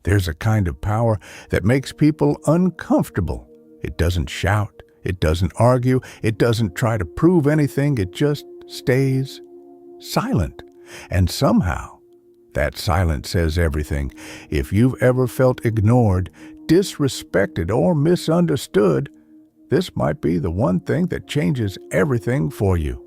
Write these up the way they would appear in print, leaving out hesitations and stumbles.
There's a kind of power that makes people uncomfortable. It doesn't shout, it doesn't argue, it doesn't try to prove anything, it just stays silent. And somehow, that silence says everything. If you've ever felt ignored, disrespected, or misunderstood, this might be the one thing that changes everything for you.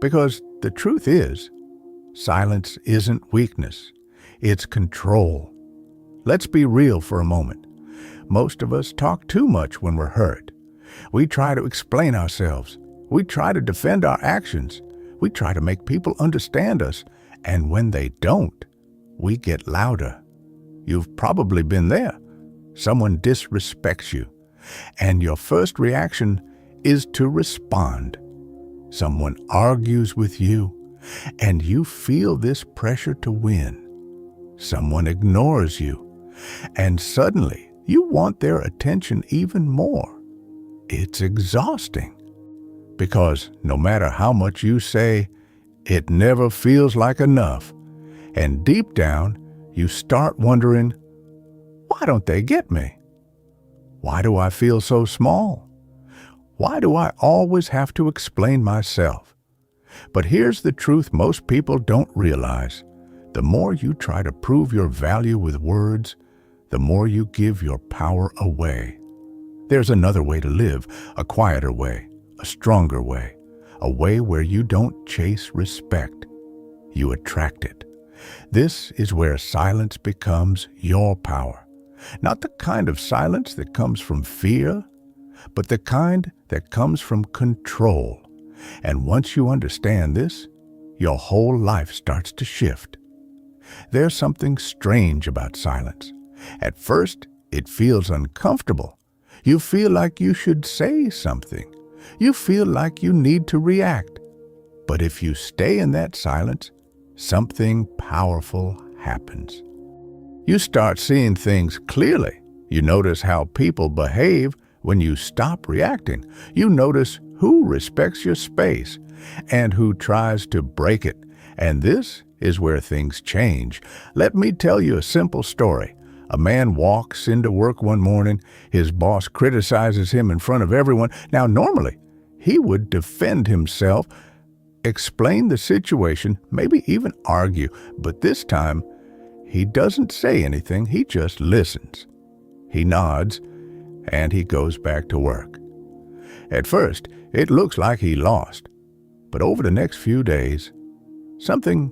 Because the truth is, silence isn't weakness, it's control. Let's be real for a moment. Most of us talk too much when we're hurt. We try to explain ourselves. We try to defend our actions. We try to make people understand us. And when they don't, we get louder. You've probably been there. Someone disrespects you, and your first reaction is to respond. Someone argues with you, and you feel this pressure to win. Someone ignores you, and suddenly you want their attention even more. It's exhausting, because no matter how much you say, it never feels like enough. And deep down, you start wondering, why don't they get me? Why do I feel so small? Why do I always have to explain myself? But here's the truth most people don't realize. The more you try to prove your value with words, the more you give your power away. There's another way to live, a quieter way, a stronger way, a way where you don't chase respect. You attract it. This is where silence becomes your power. Not the kind of silence that comes from fear, but the kind that comes from control. And once you understand this, your whole life starts to shift. There's something strange about silence. At first, it feels uncomfortable. You feel like you should say something. You feel like you need to react. But if you stay in that silence, something powerful happens. You start seeing things clearly. You notice how people behave when you stop reacting. You notice who respects your space and who tries to break it. And this is where things change. Let me tell you a simple story. A man walks into work one morning. His boss criticizes him in front of everyone. Now, normally, he would defend himself, explain the situation, maybe even argue. But this time, he doesn't say anything. He just listens. He nods, and he goes back to work. At first, it looks like he lost. But over the next few days, something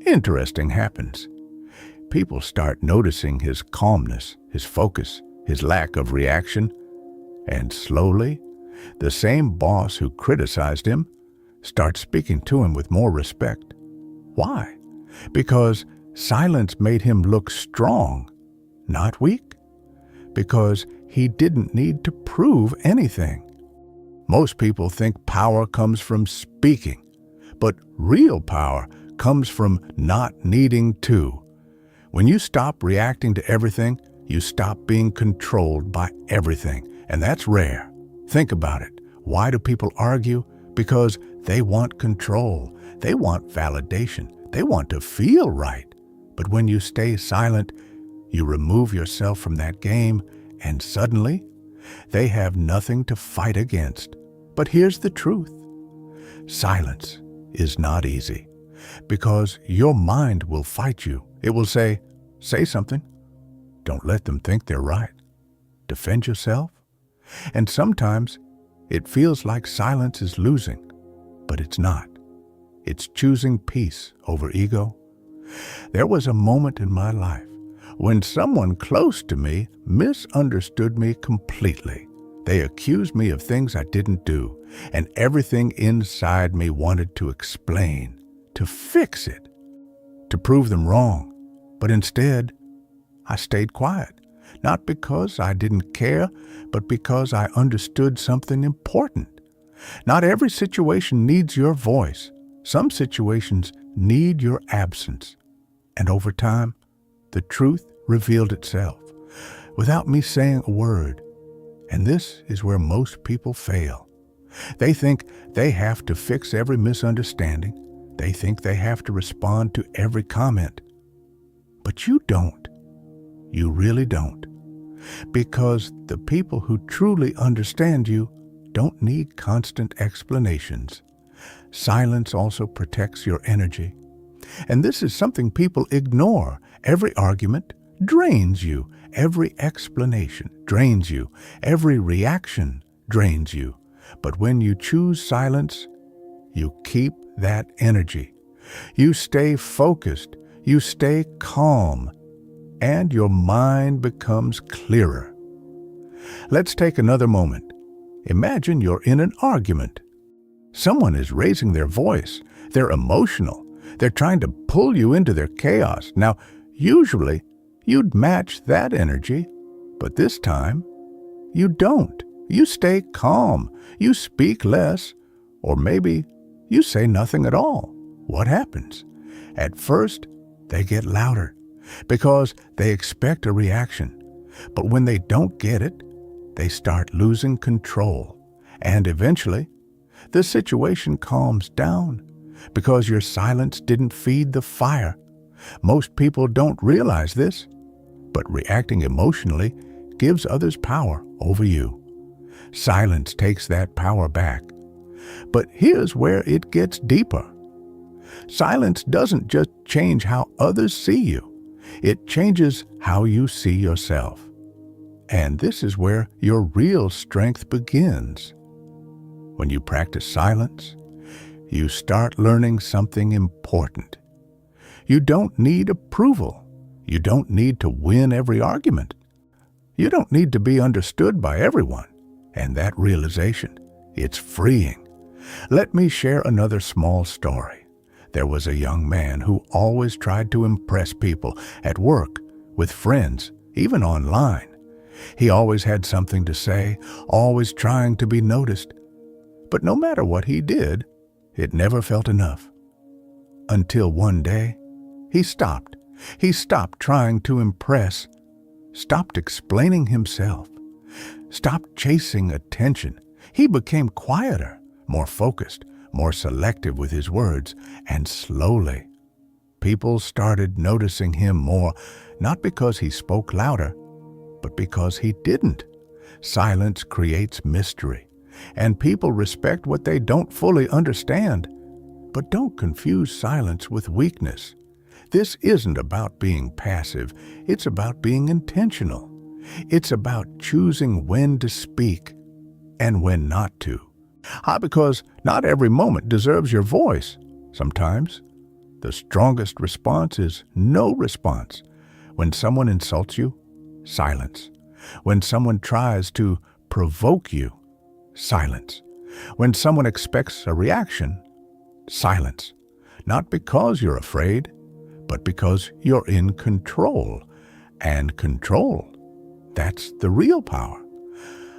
interesting happens. People start noticing his calmness, his focus, his lack of reaction. And slowly, the same boss who criticized him starts speaking to him with more respect. Why? Because silence made him look strong, not weak. Because he didn't need to prove anything. Most people think power comes from speaking, but real power comes from not needing to. When you stop reacting to everything, you stop being controlled by everything, and that's rare. Think about it. Why do people argue? Because they want control. They want validation. They want to feel right. But when you stay silent, you remove yourself from that game, and suddenly, they have nothing to fight against. But here's the truth. Silence is not easy, because your mind will fight you. It will say something. Don't let them think they're right. Defend yourself. And sometimes it feels like silence is losing, but it's not. It's choosing peace over ego. There was a moment in my life when someone close to me misunderstood me completely. They accused me of things I didn't do, and everything inside me wanted to explain, to fix it, to prove them wrong. But instead, I stayed quiet, not because I didn't care, but because I understood something important. Not every situation needs your voice. Some situations need your absence. And over time, the truth revealed itself without me saying a word. And this is where most people fail. They think they have to fix every misunderstanding. They think they have to respond to every comment. But you don't. You really don't. Because the people who truly understand you don't need constant explanations. Silence also protects your energy. And this is something people ignore. Every argument drains you. Every explanation drains you. Every reaction drains you. But when you choose silence, you keep that energy. You stay focused. You stay calm. And your mind becomes clearer. Let's take another moment. Imagine you're in an argument. Someone is raising their voice. They're emotional. They're trying to pull you into their chaos. Now, usually, you'd match that energy, but this time, you don't. You stay calm. You speak less, or maybe you say nothing at all. What happens? At first, they get louder because they expect a reaction. But when they don't get it, they start losing control. And eventually, the situation calms down because your silence didn't feed the fire. Most people don't realize this, but reacting emotionally gives others power over you. Silence takes that power back. But here's where it gets deeper. Silence doesn't just change how others see you. It changes how you see yourself. And this is where your real strength begins. When you practice silence, you start learning something important. You don't need approval. You don't need to win every argument. You don't need to be understood by everyone. And that realization, it's freeing. Let me share another small story. There was a young man who always tried to impress people at work, with friends, even online. He always had something to say, always trying to be noticed. But no matter what he did, it never felt enough. Until one day, he stopped. He stopped trying to impress, stopped explaining himself, stopped chasing attention. He became quieter, more focused, more selective with his words, and slowly, people started noticing him more, not because he spoke louder, but because he didn't. Silence creates mystery, and people respect what they don't fully understand. But don't confuse silence with weakness. This isn't about being passive. It's about being intentional. It's about choosing when to speak and when not to. Because not every moment deserves your voice. Sometimes the strongest response is no response. When someone insults you, silence. When someone tries to provoke you, silence. When someone expects a reaction, silence. Not because you're afraid, but because you're in control. And control, that's the real power.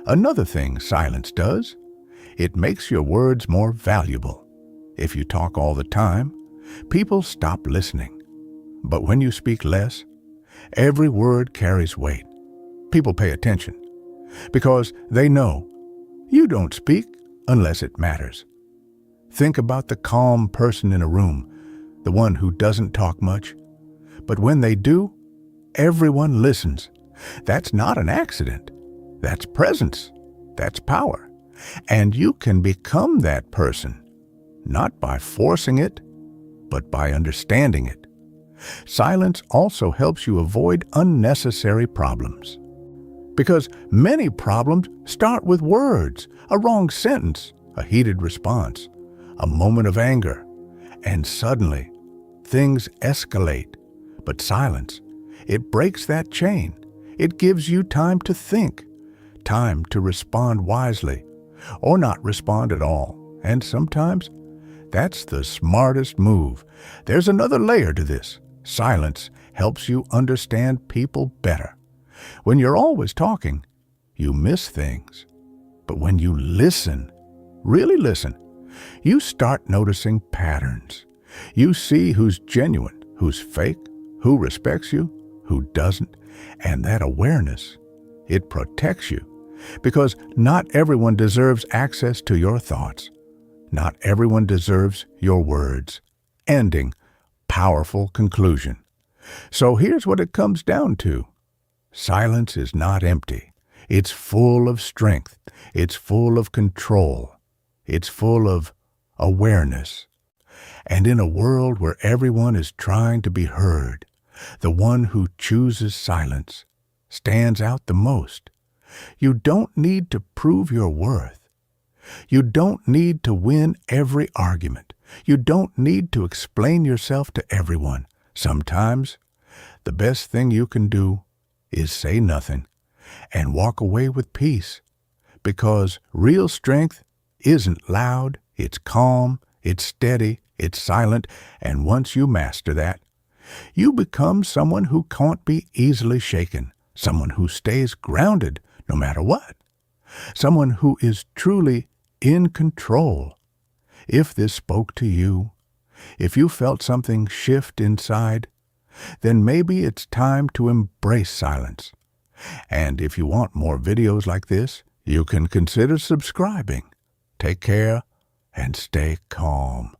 Another thing silence does, it makes your words more valuable. If you talk all the time, people stop listening. But when you speak less, every word carries weight. People pay attention because they know you don't speak unless it matters. Think about the calm person in a room, the one who doesn't talk much. But when they do, everyone listens. That's not an accident. That's presence. That's power. And you can become that person, not by forcing it, but by understanding it. Silence also helps you avoid unnecessary problems. Because many problems start with words, a wrong sentence, a heated response, a moment of anger, and suddenly things escalate. But silence, it breaks that chain. It gives you time to think, time to respond wisely, or not respond at all. And sometimes that's the smartest move. There's another layer to this. Silence helps you understand people better. When you're always talking, you miss things. But when you listen, really listen, you start noticing patterns. You see who's genuine, who's fake, who respects you, who doesn't. And that awareness, it protects you. Because not everyone deserves access to your thoughts. Not everyone deserves your words. Ending, powerful conclusion. So here's what it comes down to. Silence is not empty. It's full of strength. It's full of control. It's full of awareness. And in a world where everyone is trying to be heard, the one who chooses silence stands out the most. You don't need to prove your worth. You don't need to win every argument. You don't need to explain yourself to everyone. Sometimes, the best thing you can do is say nothing and walk away with peace, because real strength isn't loud, it's calm, it's steady, it's silent, and once you master that, you become someone who can't be easily shaken, someone who stays grounded no matter what, someone who is truly in control. If this spoke to you, if you felt something shift inside, then maybe it's time to embrace silence. And if you want more videos like this, you can consider subscribing. Take care and stay calm.